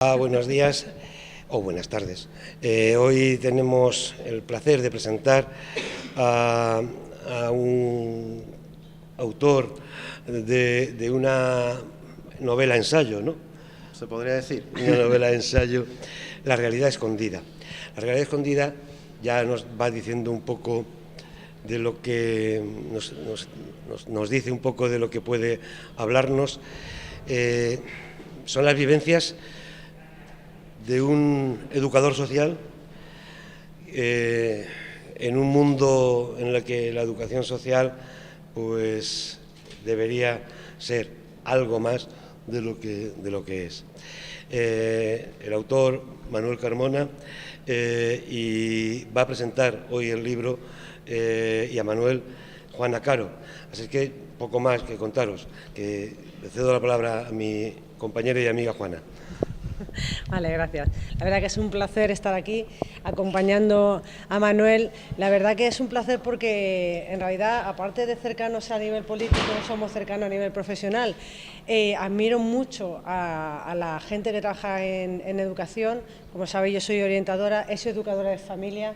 Buenos días o buenas tardes. Hoy tenemos el placer de presentar a un autor de una novela-ensayo, ¿no? Se podría decir. Una novela-ensayo, La realidad escondida. La realidad escondida ya nos va diciendo un poco de lo que nos dice un poco de lo que puede hablarnos. Son las vivencias de un educador social en un mundo en el que la educación social pues debería ser algo más de lo que es. El autor Manuel Carmona y va a presentar hoy el libro y a Manuel Juana Caro. Así que poco más que contaros, que le cedo la palabra a mi compañera y amiga Juana. Vale, gracias. La verdad que es un placer estar aquí acompañando a Manuel. La verdad que es un placer porque en realidad, aparte de cercanos a nivel político, somos cercanos a nivel profesional. Admiro mucho a la gente que trabaja en educación. Como sabéis, yo soy orientadora, he sido educadora de familia.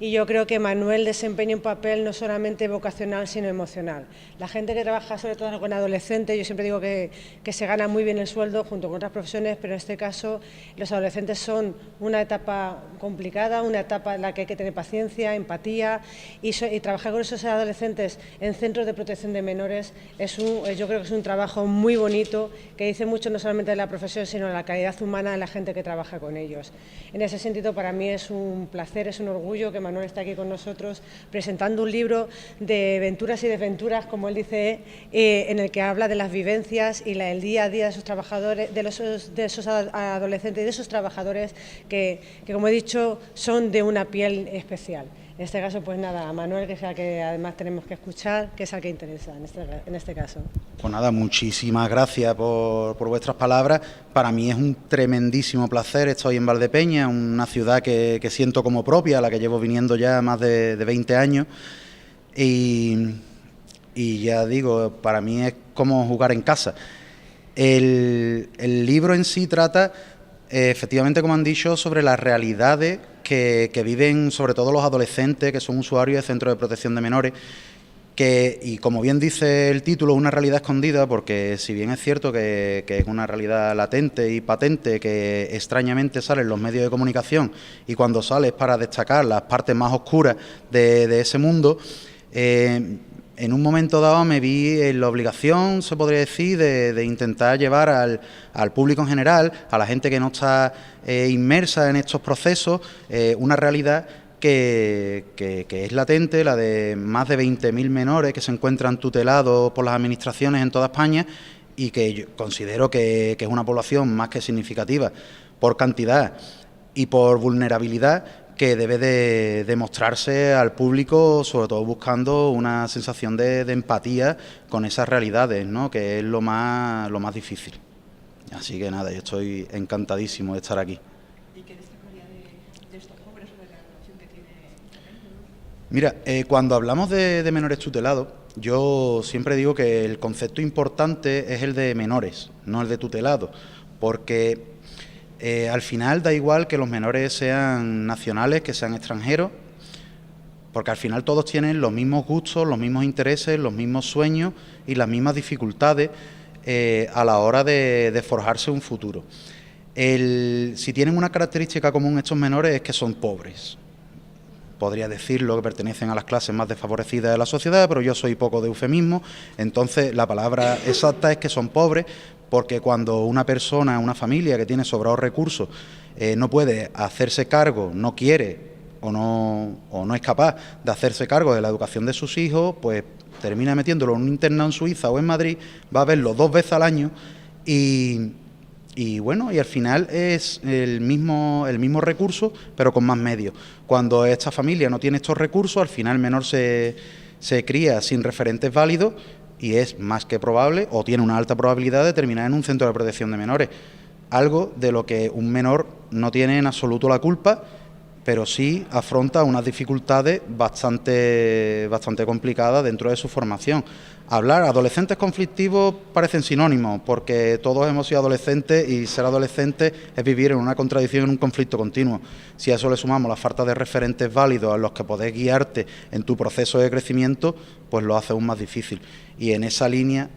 Y yo creo que Manuel desempeña un papel no solamente vocacional, sino emocional. La gente que trabaja sobre todo con adolescentes, yo siempre digo que se gana muy bien el sueldo junto con otras profesiones, pero en este caso los adolescentes son una etapa complicada, una etapa en la que hay que tener paciencia, empatía y trabajar con esos adolescentes en centros de protección de menores yo creo que es un trabajo muy bonito que dice mucho no solamente de la profesión, sino de la calidad humana de la gente que trabaja con ellos. En ese sentido, para mí es un placer, es un orgullo que Manuel está aquí con nosotros presentando un libro de aventuras y desventuras, como él dice, en el que habla de las vivencias y el día a día de esos trabajadores, de esos adolescentes y de esos trabajadores que, como he dicho, son de una piel especial. En este caso, pues nada, a Manuel, que es el que además tenemos que escuchar, que es el que interesa en este caso. Pues nada, muchísimas gracias por vuestras palabras. Para mí es un tremendísimo placer. Estoy en Valdepeña, una ciudad que siento como propia, a la que llevo viniendo ya más de 20 años. Y ya digo, para mí es como jugar en casa. El libro en sí trata, efectivamente, como han dicho, sobre las realidades que viven sobre todo los adolescentes, que son usuarios de centros de protección de menores, y como bien dice el título, una realidad escondida, porque si bien es cierto que es una realidad latente y patente, que extrañamente sale en los medios de comunicación, y cuando sale es para destacar las partes más oscuras de ese mundo, en un momento dado me vi en la obligación, se podría decir, de intentar llevar al público en general, a la gente que no está inmersa en estos procesos, una realidad que es latente, la de más de 20.000 menores que se encuentran tutelados por las administraciones en toda España y que yo considero que es una población más que significativa por cantidad y por vulnerabilidad, que debe de mostrarse al público, sobre todo buscando una sensación de empatía con esas realidades, ¿no?, que es lo más difícil. Así que nada, yo estoy encantadísimo de estar aquí. ¿Y qué destacaría de estos jóvenes o de la relación que tiene? Mira, cuando hablamos de menores tutelados, yo siempre digo que el concepto importante es el de menores, no el de tutelados, porque al final da igual que los menores sean nacionales, que sean extranjeros, porque al final todos tienen los mismos gustos, los mismos intereses, los mismos sueños y las mismas dificultades a la hora de forjarse un futuro. Si tienen una característica común estos menores es que son pobres. Podría decirlo que pertenecen a las clases más desfavorecidas de la sociedad, pero yo soy poco de eufemismo, entonces la palabra exacta es que son pobres, porque cuando una persona, una familia que tiene sobrados recursos no puede hacerse cargo, no quiere o no es capaz de hacerse cargo de la educación de sus hijos, pues termina metiéndolo en un internado en Suiza o en Madrid, va a verlo 2 veces al año y bueno, y al final es el mismo recurso, pero con más medios. Cuando esta familia no tiene estos recursos, al final el menor se cría sin referentes válidos y es más que probable, o tiene una alta probabilidad de terminar en un centro de protección de menores. Algo de lo que un menor no tiene en absoluto la culpa, pero sí afronta unas dificultades bastante complicadas dentro de su formación. Adolescentes conflictivos parecen sinónimos, porque todos hemos sido adolescentes y ser adolescente es vivir en una contradicción, en un conflicto continuo. Si a eso le sumamos la falta de referentes válidos a los que podés guiarte en tu proceso de crecimiento, pues lo hace aún más difícil. Y en esa línea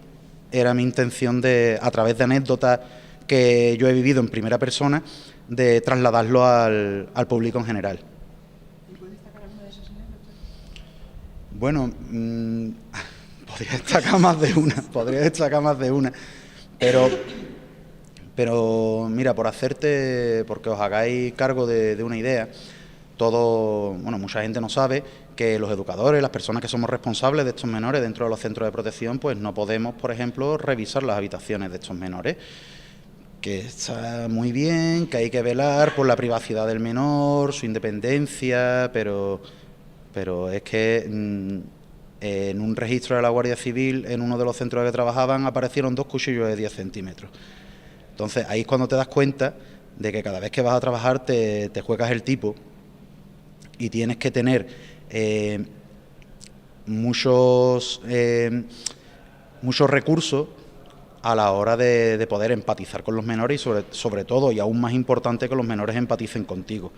era mi intención de, a través de anécdotas que yo he vivido en primera persona, de trasladarlo al público en general. ¿Y puedes destacar alguna de esas anécdotas? Bueno, podría destacar más de una, pero mira, porque os hagáis cargo de una idea, mucha gente no sabe que los educadores, las personas que somos responsables de estos menores dentro de los centros de protección, pues no podemos, por ejemplo, revisar las habitaciones de estos menores, que está muy bien, que hay que velar por la privacidad del menor, su independencia, pero es que en un registro de la Guardia Civil, en uno de los centros que trabajaban, aparecieron 2 cuchillos de 10 centímetros. Entonces, ahí es cuando te das cuenta de que cada vez que vas a trabajar te juegas el tipo y tienes que tener muchos recursos a la hora de poder empatizar con los menores y sobre todo, y aún más importante, que los menores empaticen contigo.